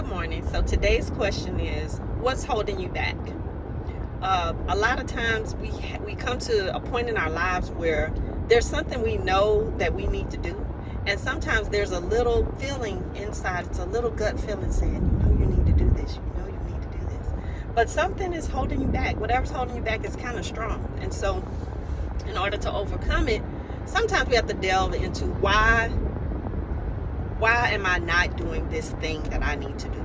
Good morning. So today's question is, what's holding you back? A lot of times we come to a point in our lives where there's something we know that we need to do, and sometimes there's a little feeling inside. It's a little gut feeling saying, you need to do this. You need to do this. But something is holding you back. Whatever's holding you back is kind of strong, and so in order to overcome it, sometimes we have to delve into why am I not doing this thing that I need to do?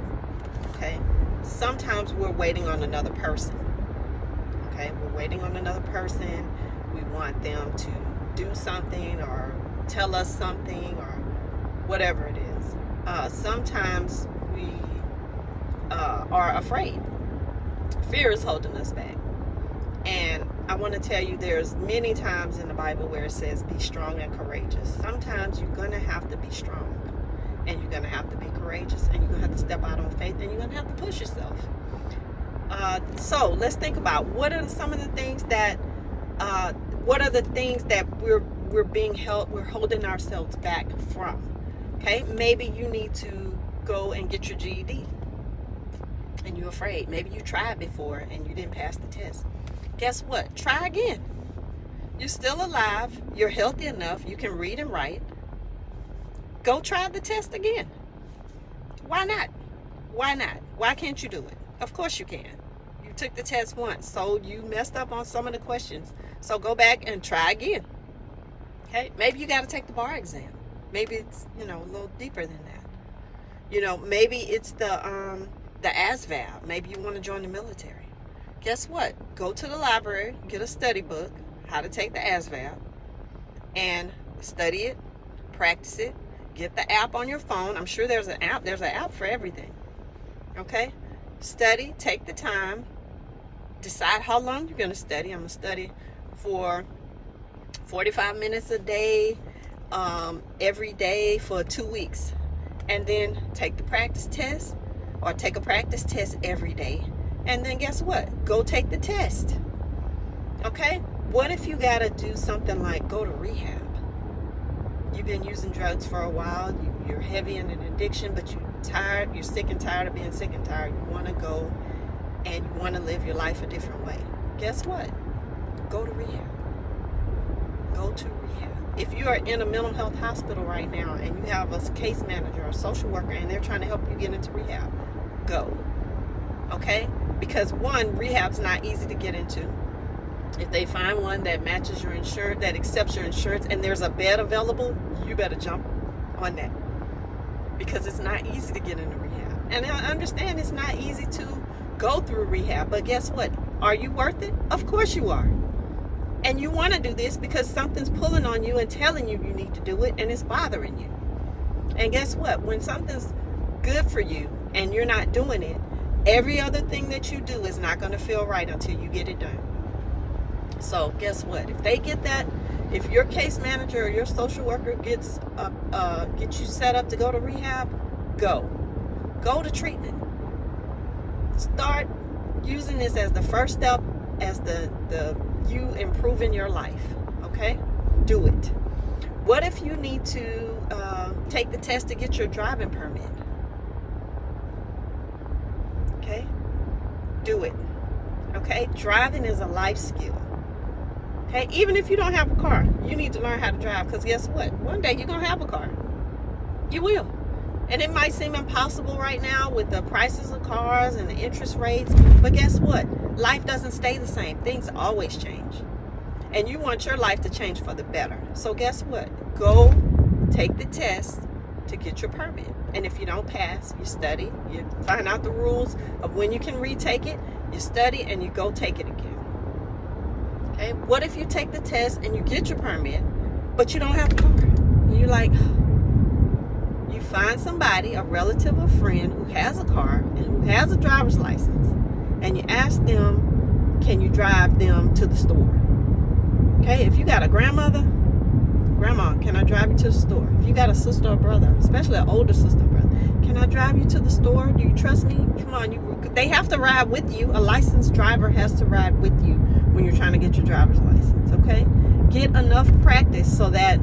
Okay. Sometimes we're waiting on another person. Okay. We're waiting on another person. We want them to do something or tell us something or whatever it is. Sometimes we are afraid. Fear is holding us back. And I want to tell you, there's many times in the Bible where it says be strong and courageous. Sometimes you're going to have to be strong, and you're going to have to be courageous, and you're going to have to step out on faith, and you're going to have to push yourself. So let's think about what are some of the things that we're holding ourselves back from. Okay, maybe you need to go and get your GED, and you're afraid. Maybe you tried before and you didn't pass the test. Guess what? Try again. You're still alive. You're healthy enough. You can read and write. Go try the test again. Why not? Why not? Why can't you do it? Of course you can. You took the test once, so you messed up on some of the questions. So go back and try again. Okay? Maybe you got to take the bar exam. Maybe it's, a little deeper than that. Maybe it's the ASVAB. Maybe you want to join the military. Guess what? Go to the library, get a study book, how to take the ASVAB, and study it, practice it. Get the app on your phone. I'm sure there's an app. There's an app for everything. Okay? Study. Take the time. Decide how long you're going to study. I'm going to study for 45 minutes a day, every day for 2 weeks. And then take the practice test, or take a practice test every day. And then guess what? Go take the test. Okay? What if you got to do something like go to rehab? You've been using drugs for a while. You're heavy in an addiction, but you're tired. You're sick and tired of being sick and tired. You want to go and you want to live your life a different way. Guess what? Go to rehab. Go to rehab. If you are in a mental health hospital right now and you have a case manager or a social worker and they're trying to help you get into rehab, go. Okay? Because one, rehab's not easy to get into. If they find one that matches your insurance, that accepts your insurance, and there's a bed available, you better jump on that. Because it's not easy to get into rehab. And I understand it's not easy to go through rehab, but guess what? Are you worth it? Of course you are. And you want to do this because something's pulling on you and telling you need to do it, and it's bothering you. And guess what? When something's good for you and you're not doing it, every other thing that you do is not going to feel right until you get it done. So guess what? If they get that, if your case manager or your social worker gets you set up to go to rehab, go to treatment. Start using this as the first step, as the you improving your life. Okay, do it. What if you need to take the test to get your driving permit? Okay, do it. Okay, driving is a life skill. Okay, even if you don't have a car, you need to learn how to drive, because guess what? One day you're going to have a car. You will. And it might seem impossible right now with the prices of cars and the interest rates, but guess what? Life doesn't stay the same. Things always change. And you want your life to change for the better. So guess what? Go take the test to get your permit. And if you don't pass, you study, you find out the rules of when you can retake it, you study, and you go take it again. Okay, what if you take the test and you get your permit, but you don't have a car? And you're like, you find somebody, a relative or friend who has a car and who has a driver's license, and you ask them, can you drive them to the store? Okay, if you got a grandma, can I drive you to the store? If you got a sister or brother, especially an older sister or brother, can I drive you to the store? Do you trust me? Come on, they have to ride with you. A licensed driver has to ride with you when you're trying to get your driver's license, okay? Get enough practice so that,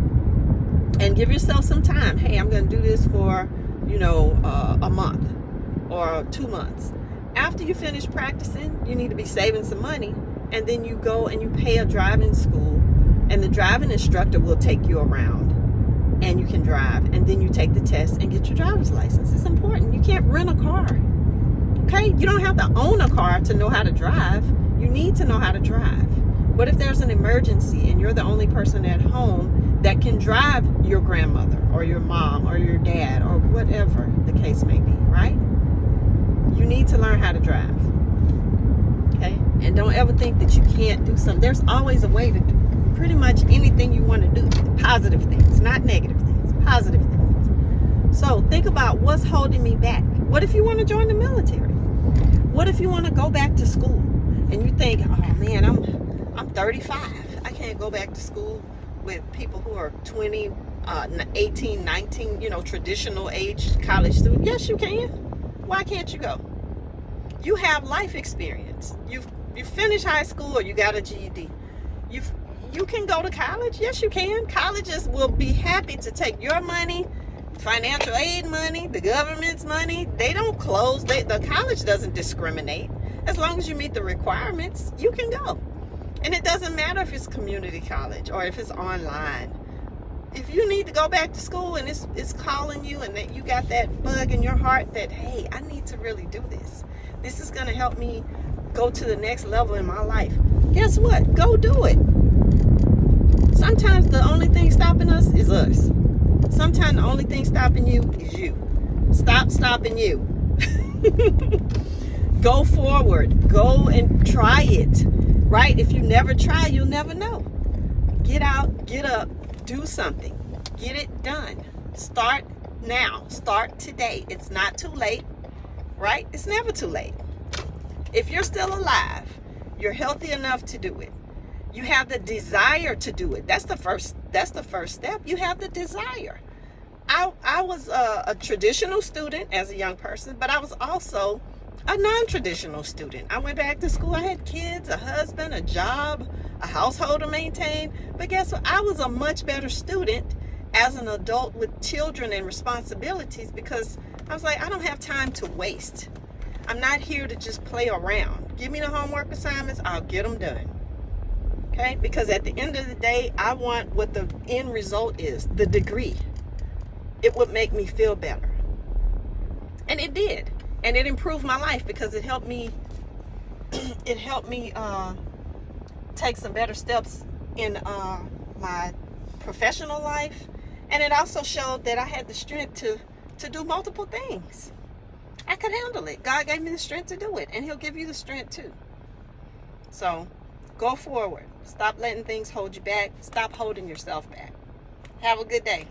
and give yourself some time. Hey, I'm going to do this for, a month or 2 months. After you finish practicing, you need to be saving some money, and then you go and you pay a driving school, and the driving instructor will take you around and you can drive, and then you take the test and get your driver's license. It's important. You can't rent a car. Okay? You don't have to own a car to know how to drive. You need to know how to drive. What if there's an emergency and you're the only person at home that can drive your grandmother or your mom or your dad or whatever the case may be, right? You need to learn how to drive. Okay? And don't ever think that you can't do something. There's always a way to do pretty much anything you want to do. Positive things, not negative things. Positive things. So think about what's holding me back. What if you want to join the military? What if you want to go back to school and you think, oh man, I'm 35. I can't go back to school with people who are 20, 18, 19, traditional age college students. Yes, you can. Why can't you go? You have life experience. You finished high school or you got a GED. You can go to college. Yes, you can. Colleges will be happy to take your money, financial aid money, the government's money. They don't close. The college doesn't discriminate. As long as you meet the requirements, you can go. And it doesn't matter if it's community college or if it's online. If you need to go back to school and it's calling you and that you got that bug in your heart that, hey, I need to really do this. This is going to help me go to the next level in my life. Guess what? Go do it. Sometimes the only thing stopping us is us. Sometimes the only thing stopping you is you. Stop stopping you. Go forward. Go and try it. Right? If you never try, you'll never know. Get out, get up, do something. Get it done. Start now. Start today. It's not too late. Right? It's never too late. If you're still alive, you're healthy enough to do it. You have the desire to do it. That's the first step. You have the desire. I was a traditional student as a young person, but I was also a non-traditional student. I went back to school. I had kids, a husband, a job, a household to maintain. But guess what? I was a much better student as an adult with children and responsibilities because I was like, I don't have time to waste. I'm not here to just play around. Give me the homework assignments. I'll get them done. Okay? Because at the end of the day, I want what the end result is, the degree. It would make me feel better. And it did. And it improved my life because it helped me take some better steps in my professional life. And it also showed that I had the strength to do multiple things. I could handle it. God gave me the strength to do it, and He'll give you the strength too. So go forward. Stop letting things hold you back. Stop holding yourself back. Have a good day.